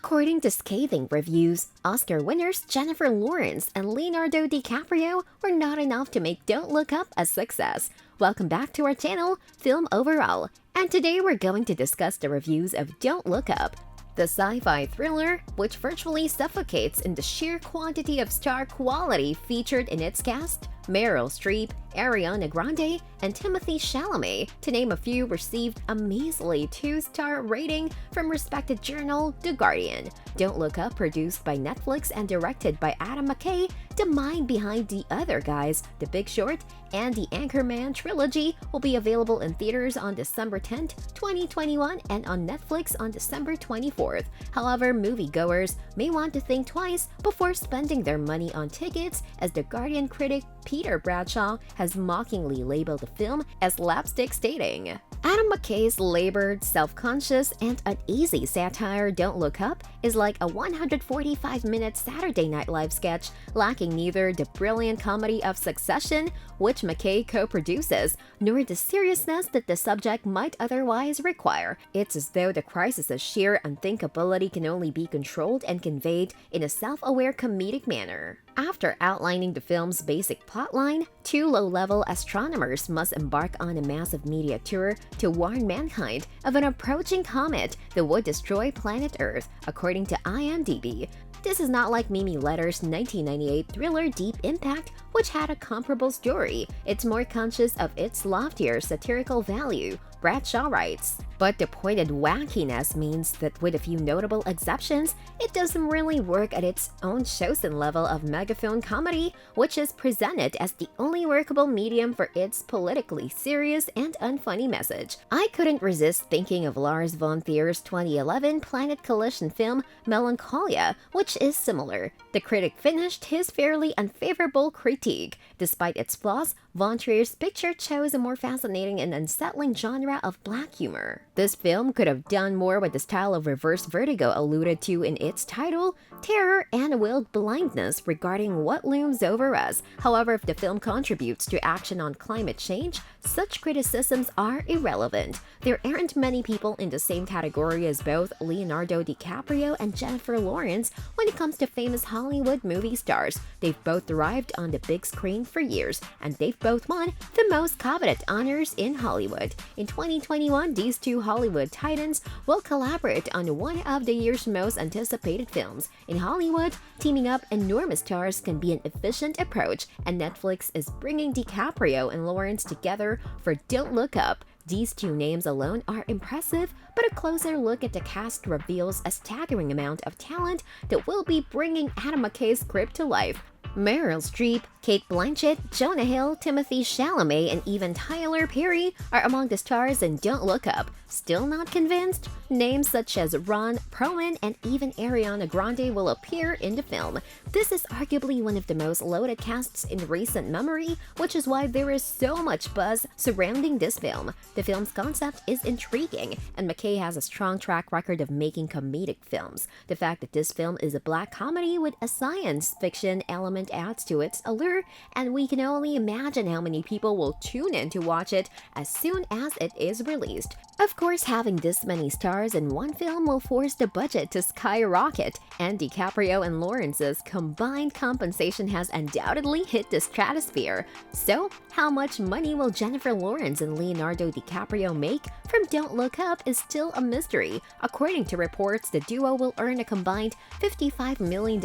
According to Scathing reviews, Oscar winners Jennifer Lawrence and Leonardo DiCaprio were not enough to make Don't Look Up a success. Welcome back to our channel, Film Overall, and today we're going to discuss the reviews of Don't Look Up, the sci-fi thriller which virtually suffocates in the sheer quantity of star quality featured in its cast. Meryl Streep, Ariana Grande, and Timothée Chalamet, to name a few, received a measly 2-star rating from respected journal The Guardian. Don't Look Up, produced by Netflix and directed by Adam McKay, the mind behind The Other Guys, The Big Short, and the Anchorman trilogy, will be available in theaters on December 10th, 2021 and on Netflix on December 24th. However, moviegoers may want to think twice before spending their money on tickets, as The Guardian critic Peter Bradshaw has mockingly labeled the film as slapstick, stating, Adam McKay's labored, self-conscious, and uneasy satire Don't Look Up is like a 145-minute Saturday Night Live sketch, lacking neither the brilliant comedy of Succession, which McKay co-produces, nor the seriousness that the subject might otherwise require. It's as though the crisis of sheer unthinkability can only be controlled and conveyed in a self-aware comedic manner. After outlining the film's basic plotline, two low-level astronomers must embark on a massive media tour to warn mankind of an approaching comet that would destroy planet Earth, according to IMDb. This is not like Mimi Letter's 1998 thriller Deep Impact, which had a comparable story. It's more conscious of its loftier satirical value, Bradshaw writes. But the pointed wackiness means that with a few notable exceptions, it doesn't really work at its own chosen level of megaphone comedy, which is presented as the only workable medium for its politically serious and unfunny message. I couldn't resist thinking of Lars von Trier's 2011 Planet Collision film Melancholia, which is similar. The critic finished his fairly unfavorable critique. Despite its flaws, von Trier's picture chose a more fascinating and unsettling genre of black humor. This film could have done more with the style of reverse vertigo alluded to in its title, terror and willed blindness regarding what looms over us. However, if the film contributes to action on climate change, such criticisms are irrelevant. There aren't many people in the same category as both Leonardo DiCaprio and Jennifer Lawrence when it comes to famous Hollywood movie stars. They've both thrived on the big screen for years, and they've both won the most coveted honors in Hollywood. In 2021, these two Hollywood titans will collaborate on one of the year's most anticipated films. In Hollywood, teaming up enormous stars can be an efficient approach, and Netflix is bringing DiCaprio and Lawrence together for Don't Look Up. These two names alone are impressive, but a closer look at the cast reveals a staggering amount of talent that will be bringing Adam McKay's script to life. Meryl Streep, Kate Blanchett, Jonah Hill, Timothée Chalamet, and even Tyler Perry are among the stars in Don't Look Up. Still not convinced? Names such as Ron Perlman and even Ariana Grande will appear in the film. This is arguably one of the most loaded casts in recent memory, which is why there is so much buzz surrounding this film. The film's concept is intriguing, and McKay has a strong track record of making comedic films. The fact that this film is a black comedy with a science fiction element adds to its allure, and we can only imagine how many people will tune in to watch it as soon as it is released. Of course, having this many stars in one film will force the budget to skyrocket, and DiCaprio and Lawrence's combined compensation has undoubtedly hit the stratosphere. So, how much money will Jennifer Lawrence and Leonardo DiCaprio make from Don't Look Up is still a mystery. According to reports, the duo will earn a combined $55 million,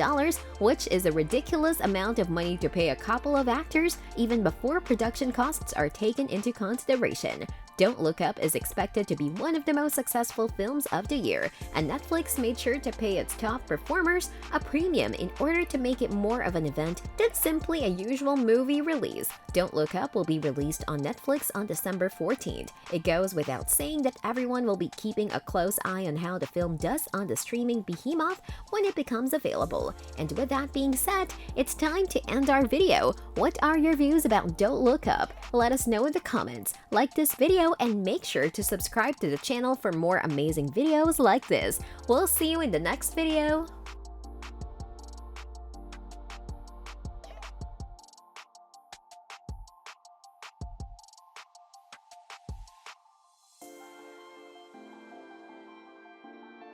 which is a ridiculous amount of money to pay a couple of actors even before production costs are taken into consideration. Don't Look Up is expected to be one of the most successful films of the year, and Netflix made sure to pay its top performers a premium in order to make it more of an event than simply a usual movie release. Don't Look Up will be released on Netflix on December 14th. It goes without saying that everyone will be keeping a close eye on how the film does on the streaming behemoth when it becomes available. And with that being said, it's time to end our video. What are your views about Don't Look Up? Let us know in the comments. Like this video and make sure to subscribe to the channel for more amazing videos like this. We'll see you in the next video.